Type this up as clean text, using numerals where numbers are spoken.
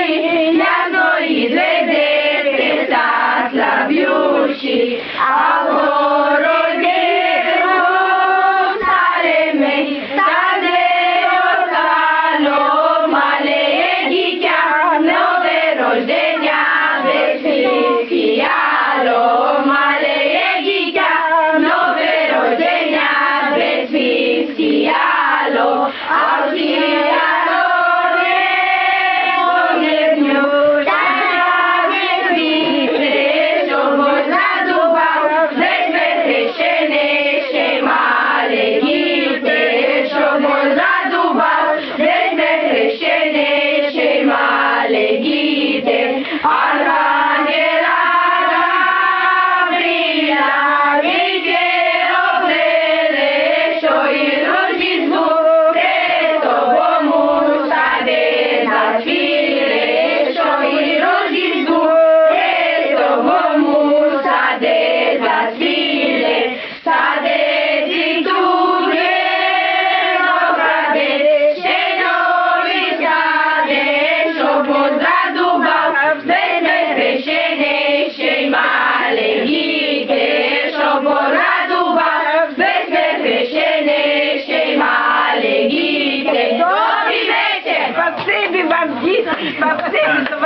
свої, ясно і зведете та славющі, а в городі Єрусалимі стане отало мале дитя, нове рождення весвіяло, мале дитя, нове рождення весвіяло, а всіяло вогню, та весвіти, щоб задував, весь безгрішений ще мале діти, щоб задував, весь безгрішений ще мале діти. Архангела Гавріла відділили, що і Рождеству Христовому сади зацвіли, що і Рождеству Христовому сади зацвіли, сади цвітує виногради, ще нові сади, щоб задубав, весь безгрішений ще й мале діти, щоб задубав, весь безгрішений ще й мале діти. Добрий вечір! Спасибі вам, діти, спасибі за